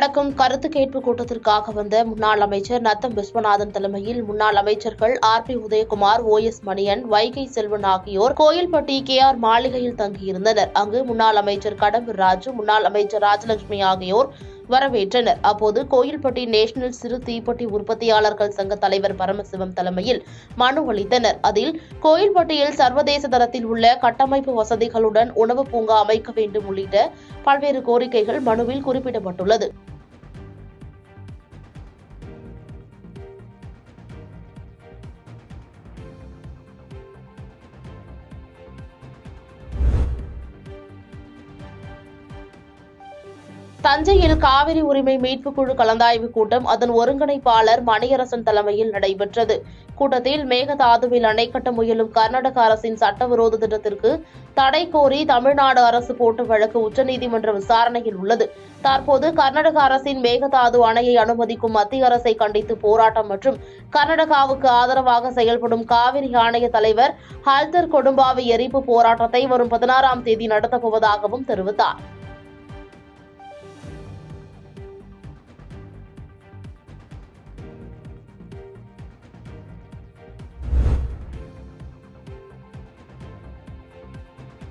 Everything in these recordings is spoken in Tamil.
வணக்கம். கருத்து கேட்பு கூட்டத்திற்காக வந்த முன்னாள் அமைச்சர் நத்தம் விஸ்வநாதன் தலைமையில் முன்னாள் அமைச்சர்கள் RP உதயகுமார், OS மணியன், வைகை செல்வன் ஆகியோர் கோயில்பட்டி KR மாளிகையில் தங்கியிருந்தனர். அங்கு முன்னாள் அமைச்சர் கடம்பூர் ராஜு, முன்னாள் அமைச்சர் ராஜலட்சுமி ஆகியோர் வரவேற்றனர். அப்போது கோயில்பட்டி நேஷனல் சிறு தீப்பெட்டி உற்பத்தியாளர்கள் சங்க தலைவர் பரமசிவம் தலைமையில் மனு அளித்தனர். அதில் கோயில்பட்டியில் சர்வதேச தரத்தில் உள்ள கட்டமைப்பு வசதிகளுடன் உணவு பூங்கா அமைக்க வேண்டும் உள்ளிட்ட பல்வேறு கோரிக்கைகள் மனுவில் குறிப்பிடப்பட்டுள்ளது. தஞ்சையில் காவிரி உரிமை மீட்புக் குழு கலந்தாய்வு கூட்டம் அதன் ஒருங்கிணைப்பாளர் மணியரசன் தலைமையில் நடைபெற்றது. கூட்டத்தில் மேகதாதுவில் அணை கட்ட முயலும் கர்நாடக அரசின் சட்டவிரோத திட்டத்திற்கு தடை கோரி தமிழ்நாடு அரசு போட்ட வழக்கு உச்சநீதிமன்ற விசாரணையில் உள்ளது. தற்போது கர்நாடக அரசின் மேகதாது அணையை அனுமதிக்கும் மத்திய அரசை கண்டித்து போராட்டம் மற்றும் கர்நாடகாவுக்கு ஆதரவாக செயல்படும் காவிரி ஆணைய தலைவர் ஹல்தர் கொடும்பாவி எரிப்பு போராட்டத்தை வரும் 16ஆம் தேதி நடத்தப்போவதாகவும் தெரிவித்தார்.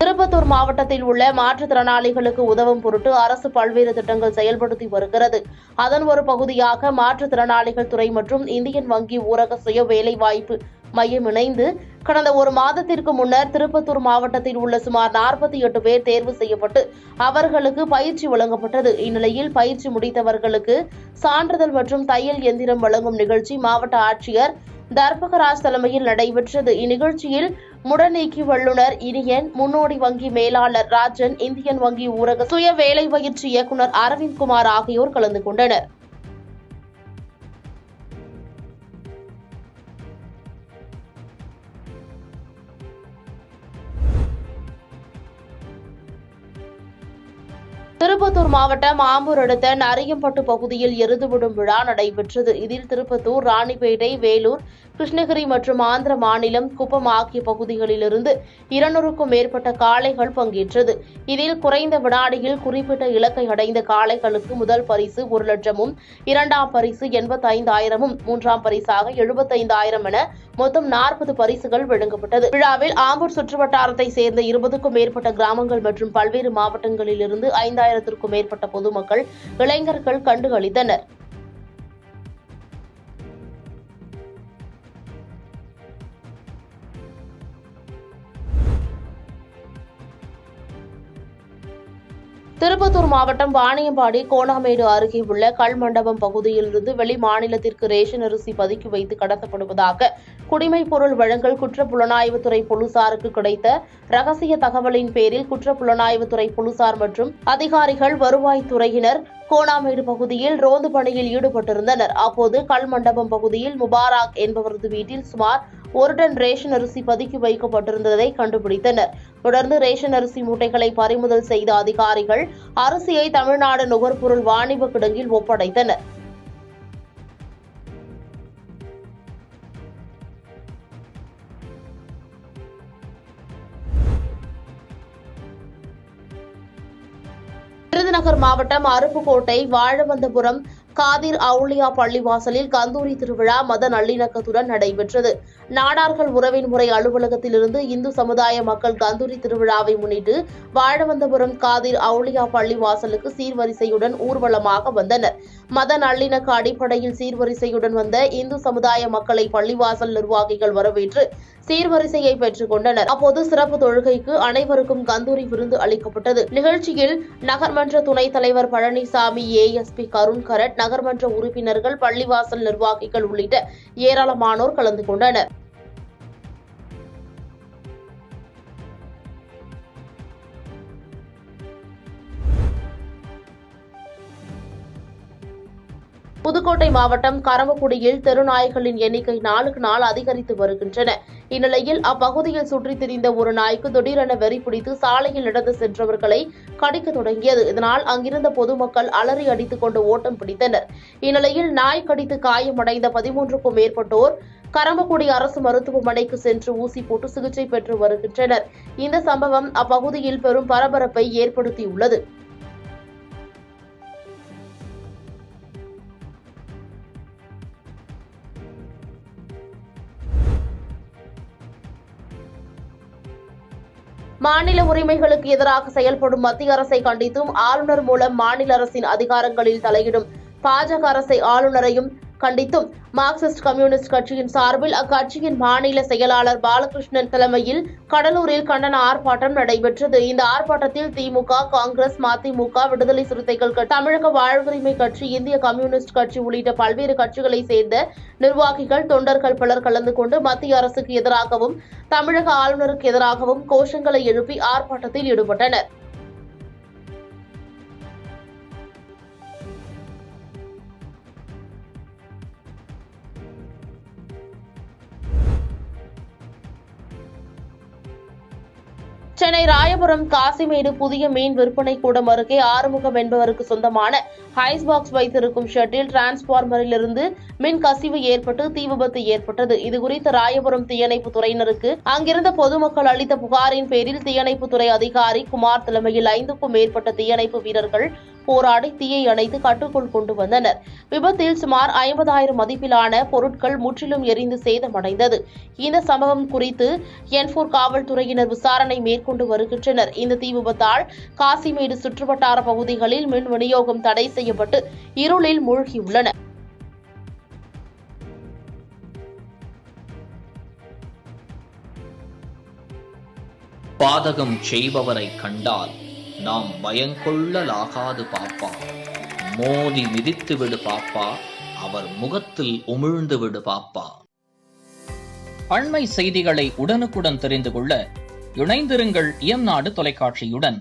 திருப்பத்தூர் மாவட்டத்தில் உள்ள மாற்றுத்திறனாளிகளுக்கு உதவும் பொருட்டு அரசு பல்வேறு திட்டங்கள் செயல்படுத்தி வருகிறது. அதன் ஒரு பகுதியாக மாற்றுத்திறனாளிகள் துறை மற்றும் இந்தியன் வங்கி ஊரக சுய வேலைவாய்ப்பு மையம் இணைந்து கடந்த ஒரு மாதத்திற்கு முன்னர் திருப்பத்தூர் மாவட்டத்தில் உள்ள சுமார் 48 பேர் தேர்வு செய்யப்பட்டு அவர்களுக்கு பயிற்சி வழங்கப்பட்டது. இந்நிலையில் பயிற்சி முடித்தவர்களுக்கு சான்றிதழ் மற்றும் தையல் எந்திரம் வழங்கும் நிகழ்ச்சி மாவட்ட ஆட்சியர் தர்பகராஜ் தலைமையில் நடைபெற்றது. இந்நிகழ்ச்சியில் முடநீக்கி வல்லுநர் இனியன், முன்னோடி வங்கி மேலாளர் ராஜன், இந்தியன் வங்கி ஊரக சுய வேலைபயிற்சி இயக்குநர் அரவிந்த் குமார் ஆகியோர் கலந்து கொண்டனர். திருப்பத்தூர் மாவட்டம் ஆம்பூர் அடுத்த நரியம்பட்டு பகுதியில் எருதுவிடும் விழா நடைபெற்றது. இதில் திருப்பத்தூர், ராணிப்பேட்டை, வேலூர், கிருஷ்ணகிரி மற்றும் ஆந்திர மாநிலம் குப்பம் ஆகிய பகுதிகளிலிருந்து 200க்கும் மேற்பட்ட காளைகள் பங்கேற்றது. இதில் குறைந்த வினாடியில் குறிப்பிட்ட இலக்கை அடைந்த காளைகளுக்கு முதல் பரிசு 1 லட்சமும், 2ஆம் பரிசு 85,000மும், 3ஆம் பரிசாக 75,000 என மொத்தம் 40 பரிசுகள் வழங்கப்பட்டது. விழாவில் ஆம்பூர் சுற்றுவட்டாரத்தை சேர்ந்த 20க்கும் மேற்பட்ட கிராமங்கள் மற்றும் பல்வேறு மாவட்டங்களிலிருந்து 5,000க்கும் மேற்பட்ட பொதுமக்கள், இளைஞர்கள் கண்டு களித்தனர். திருப்பத்தூர் மாவட்டம் வாணியம்பாடி கோணாமேடு அருகே உள்ள கல்மண்டபம் பகுதியிலிருந்து வெளி மாநிலத்திற்கு ரேஷன் அரிசி பதுக்கி வைத்து கடத்தப்படுவதாக குடிமைப் பொருள் வழங்கல் குற்றப்புலனாய்வுத்துறை போலீசாருக்கு கிடைத்த ரகசிய தகவலின் பேரில் குற்றப்புலனாய்வுத்துறை போலீசார் மற்றும் அதிகாரிகள் வருவாய்த்துறையினர் கோணாமேடு பகுதியில் ரோந்து பணியில் ஈடுபட்டிருந்தனர். அப்போது கல்மண்டபம் பகுதியில் முபாரக் என்பவரது வீட்டில் சுமார் 1 டன் ரேஷன் அரிசி பதுக்கி வைக்கப்பட்டிருந்ததை கண்டுபிடித்தனர். தொடர்ந்து ரேஷன் அரிசி மூட்டைகளை பறிமுதல் செய்த அதிகாரிகள் அரிசியை தமிழ்நாடு நுகர்பொருள் வாணிப கிடங்கில் ஒப்படைத்தனர். விருதுநகர் மாவட்டம் அருப்புக்கோட்டை வாழவந்தபுரம் காதிர் அவுலியா பள்ளிவாசலில் கந்தூரி திருவிழா மத நல்லிணக்கத்துடன் நடைபெற்றது. நாடார்கள் உறவின் முறை அலுவலகத்திலிருந்து இந்து சமுதாய மக்கள் கந்தூரி திருவிழாவை முன்னிட்டு வாழவந்தபுரம் காதிர் அவுலியா பள்ளிவாசலுக்கு சீர்வரிசையுடன் ஊர்வலமாக வந்தனர். மத நல்லிணக்க அடிப்படையில் சீர்வரிசையுடன் வந்த இந்து சமுதாய மக்களை பள்ளிவாசல் நிர்வாகிகள் வரவேற்று சீர்வரிசையை பெற்றுக் கொண்டனர். அப்போது சிறப்பு தொழுகைக்கு அனைவருக்கும் கந்தூரி விருந்து அளிக்கப்பட்டது. நிகழ்ச்சியில் நகர்மன்ற துணைத் தலைவர் பழனிசாமி, ASP கருண்கரட், நகர்மன்ற உறுப்பினர்கள், பள்ளிவாசல் நிர்வாகிகள் உள்ளிட்ட ஏராளமானோர் கலந்து கொண்டனர். புதுக்கோட்டை மாவட்டம் கரம்பக்குடியில் தெருநாய்களின் எண்ணிக்கை நாளுக்கு நாள் அதிகரித்து வருகின்றன. இந்நிலையில் அப்பகுதியில் சுற்றித் திரிந்த ஒரு நாய்க்கு திடீரென வெறி பிடித்து சாலையில் நடந்து சென்றவர்களை கடிக்க தொடங்கியது. இதனால் அங்கிருந்த பொதுமக்கள் அலறி அடித்துக் கொண்டு ஓட்டம் பிடித்தனர். இந்நிலையில் நாய் கடித்து காயமடைந்த 13க்கும் மேற்பட்டோர் கரம்பக்குடி அரசு மருத்துவமனைக்கு சென்று ஊசி போட்டு சிகிச்சை பெற்று வருகின்றனர். இந்த சம்பவம் அப்பகுதியில் பெரும் பரபரப்பை ஏற்படுத்தியுள்ளது. மாநில உரிமைகளுக்கு எதிராக செயல்படும் மத்திய அரசை கண்டித்தும் ஆளுநர் மூலம் மாநில அரசின் அதிகாரங்களில் தலையிடும் பாஜக அரசை ஆளுநரையும் கண்டித்தும் மார்க்சிஸ்ட் கம்யூனிஸ்ட் கட்சியின் சார்பில் அக்கட்சியின் மாநில செயலாளர் பாலகிருஷ்ணன் தலைமையில் கடலூரில் கண்டன ஆர்ப்பாட்டம் நடைபெற்றது. இந்த ஆர்ப்பாட்டத்தில் திமுக, காங்கிரஸ், மதிமுக, விடுதலை சிறுத்தைகள், தமிழக வாழ்வுரிமை கட்சி, இந்திய கம்யூனிஸ்ட் கட்சி உள்ளிட்ட பல்வேறு கட்சிகளைச் சேர்ந்த நிர்வாகிகள், தொண்டர்கள் பலர் கலந்து கொண்டு மத்திய அரசுக்கு எதிராகவும் தமிழக ஆளுநருக்கு எதிராகவும் கோஷங்களை எழுப்பி ஆர்ப்பாட்டத்தில் ஈடுபட்டனர். சென்னை ராயபுரம் காசிமேடு புதிய மீன் விற்பனை கூடம் அருகே ஆறுமுகம் என்பவருக்கு சொந்தமான ஐஸ் பாக்ஸ் வைத்திருக்கும் ஷெட்டில் டிரான்ஸ்பார்மரில் இருந்து மின் கசிவு ஏற்பட்டு தீ விபத்து ஏற்பட்டது. இதுகுறித்து ராயபுரம் தீயணைப்பு துறையினருக்கு அங்கிருந்த பொதுமக்கள் அளித்த புகாரின் பேரில் தீயணைப்புத்துறை அதிகாரி குமார் தலைமையில் 5க்கும் மேற்பட்ட தீயணைப்பு வீரர்கள் போராடி தீயை அணைத்து கட்டுக்குள் கொண்டு வந்தனர். விபத்தில் சுமார் 50,000 மதிப்பிலான பொருட்கள் முற்றிலும் எரிந்து சேதமடைந்தது. இந்த சம்பவம் குறித்து என்ஃபோர் காவல்துறையினர் விசாரணை மேற்கொண்டு வருகின்றனர். இந்த தீ விபத்தால் காசிமேடு சுற்றுவட்டார பகுதிகளில் மின் விநியோகம் தடை செய்யப்பட்டு இருளில் மூழ்கியுள்ளன. பாதகம் செய்பவரை கண்டால் நாம் பயங்கொள்ளலாகாது பாப்பா, மோதி மிதித்து விடு பாப்பா, அவர் முகத்தில் உமிழ்ந்து விடு பாப்பா. அண்மை செய்திகளை உடனுக்குடன் தெரிந்து கொள்ள இணைந்திருங்கள் இயம்நாடு தொலைக்காட்சியுடன்.